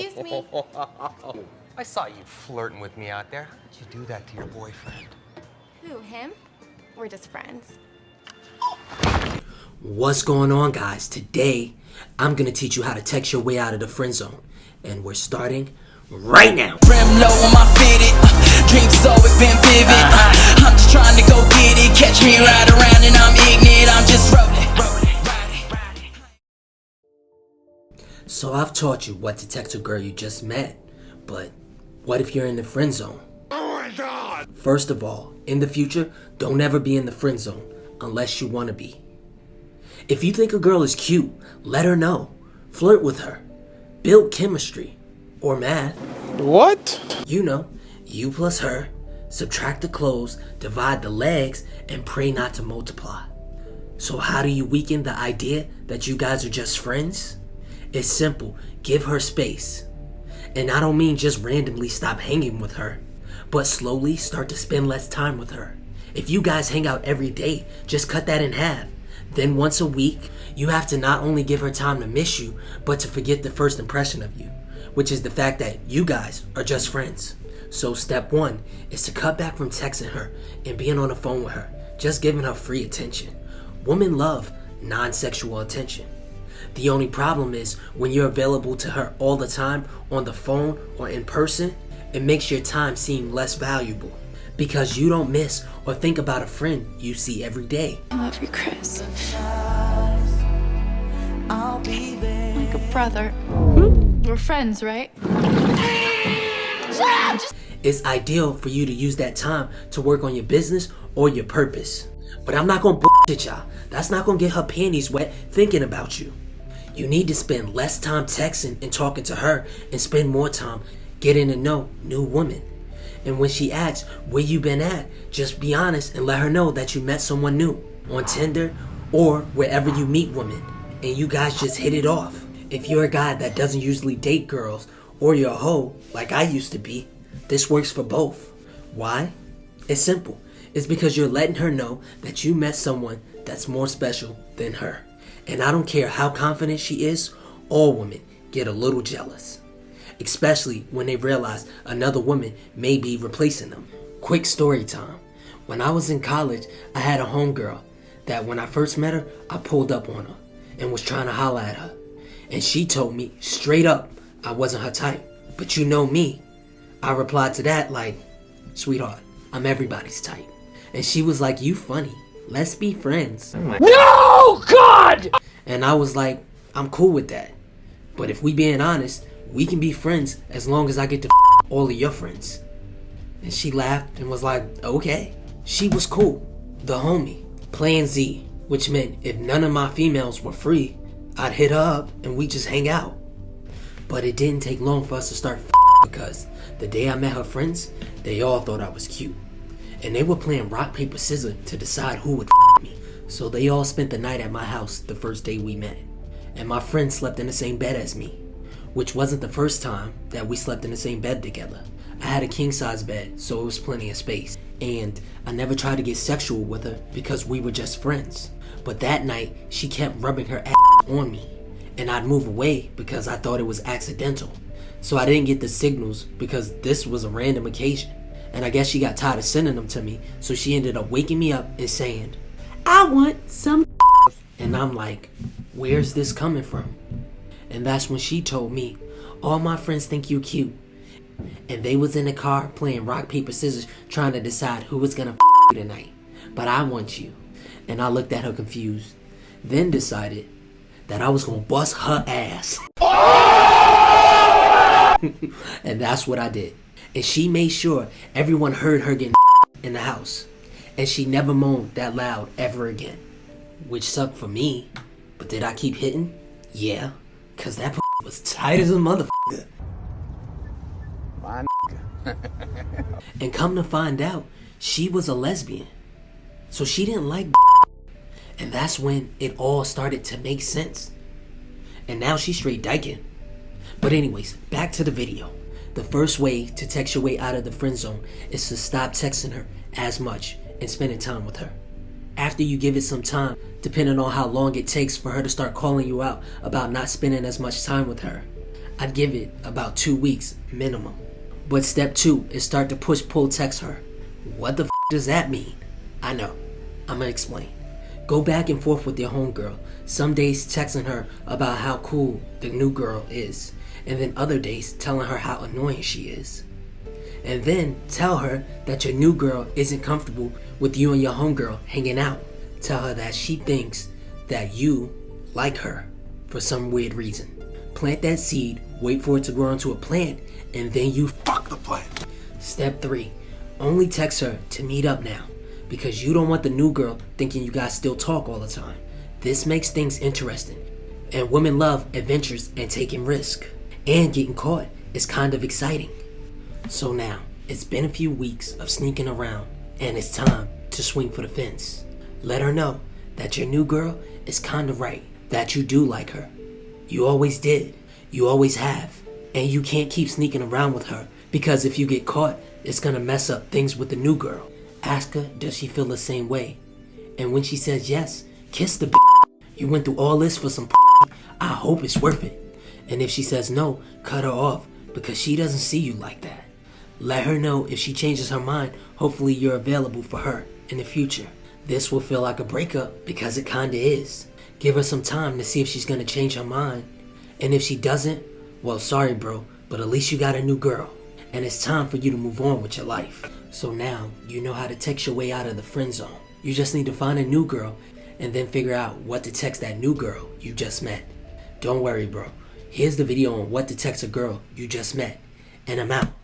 Excuse me. I saw you flirting with me out there. How did you do that to your boyfriend? Who, him? We're just friends. What's going on, guys? Today, I'm gonna teach you how to text your way out of the friend zone. And we're starting right now. Rim low on my fitted, dreams has always been vivid. I'm just trying to go get it, catch me right around and I'm ignorant, I'm just rolling. So I've taught you what to text a girl you just met, but what if you're in the friend zone? Oh my God! First of all, in the future, don't ever be in the friend zone unless you want to be. If you think a girl is cute, let her know. Flirt with her. Build chemistry. Or math. What? You know, you plus her, subtract the clothes, divide the legs, and pray not to multiply. So how do you weaken the idea that you guys are just friends? It's simple. Give her space. And I don't mean just randomly stop hanging with her, but slowly start to spend less time with her. If you guys hang out every day, just cut that in half. Then once a week, you have to not only give her time to miss you, but to forget the first impression of you, which is the fact that you guys are just friends. So step one is to cut back from texting her and being on the phone with her, just giving her free attention. Women love non-sexual attention. The only problem is when you're available to her all the time on the phone or in person, it makes your time seem less valuable because you don't miss or think about a friend you see every day. I love you, Chris. Like a brother. We're friends, right? It's ideal for you to use that time to work on your business or your purpose. But I'm not gonna bullshit y'all. That's not gonna get her panties wet thinking about you. You need to spend less time texting and talking to her and spend more time getting to know new women. And when she asks where you been at, just be honest and let her know that you met someone new on Tinder or wherever you meet women and you guys just hit it off. If you're a guy that doesn't usually date girls or you're a hoe like I used to be, this works for both. Why? It's simple. It's because you're letting her know that you met someone that's more special than her. And I don't care how confident she is, all women get a little jealous. Especially when they realize another woman may be replacing them. Quick story time. When I was in college, I had a homegirl that when I first met her, I pulled up on her and was trying to holler at her. And she told me straight up I wasn't her type. But you know me. I replied to that like, sweetheart, I'm everybody's type. And she was like, you funny. Let's be friends. No, God! And I was like, I'm cool with that. But if we being honest, we can be friends as long as I get to all of your friends. And she laughed and was like, okay. She was cool. The homie. Plan Z. Which meant if none of my females were free, I'd hit her up and we just hang out. But it didn't take long for us to start because the day I met her friends, they all thought I was cute. And they were playing rock, paper, scissors to decide who would me. So they all spent the night at my house the first day we met. And my friend slept in the same bed as me, which wasn't the first time that we slept in the same bed together. I had a king size bed, so it was plenty of space. And I never tried to get sexual with her because we were just friends. But that night, she kept rubbing her ass on me. And I'd move away because I thought it was accidental. So I didn't get the signals because this was a random occasion. And I guess she got tired of sending them to me, so she ended up waking me up and saying, I want some. And I'm like, where's this coming from? And that's when she told me, all my friends think you cute. And they was in the car playing rock, paper, scissors, trying to decide who was gonna you tonight. But I want you. And I looked at her confused, then decided that I was gonna bust her ass. And that's what I did. And she made sure everyone heard her getting in the house. And she never moaned that loud ever again. Which sucked for me. But did I keep hitting? Yeah. Cause that was tight as a motherfucker. And come to find out, she was a lesbian. So she didn't like and that's when it all started to make sense. And now she's straight dyking. But anyways, back to the video. The first way to text your way out of the friend zone is to stop texting her as much and spending time with her. After you give it some time, depending on how long it takes for her to start calling you out about not spending as much time with her, I'd give it about 2 weeks minimum. But step 2 is start to push-pull text her. What the does that mean? I know. I'ma explain. Go back and forth with your homegirl. Some days texting her about how cool the new girl is, and then other days telling her how annoying she is. And then tell her that your new girl isn't comfortable with you and your homegirl hanging out. Tell her that she thinks that you like her for some weird reason. Plant that seed, wait for it to grow into a plant, and then you fuck the plant. Step 3, only text her to meet up now, because you don't want the new girl thinking you guys still talk all the time. This makes things interesting, and women love adventures and taking risk. And getting caught is kind of exciting. So now, it's been a few weeks of sneaking around, and it's time to swing for the fence. Let her know that your new girl is kind of right, that you do like her. You always did, you always have, and you can't keep sneaking around with her, because if you get caught, it's gonna mess up things with the new girl. Ask her, does she feel the same way? And when she says yes, kiss the You went through all this for some I hope it's worth it. And if she says no, cut her off, because she doesn't see you like that. Let her know if she changes her mind, hopefully you're available for her in the future. This will feel like a breakup, because it kinda is. Give her some time to see if she's gonna change her mind. And if she doesn't, well, sorry bro, but at least you got a new girl. And it's time for you to move on with your life. So now, you know how to text your way out of the friend zone. You just need to find a new girl, and then figure out what to text that new girl you just met. Don't worry bro, here's the video on what to text a girl you just met, and I'm out.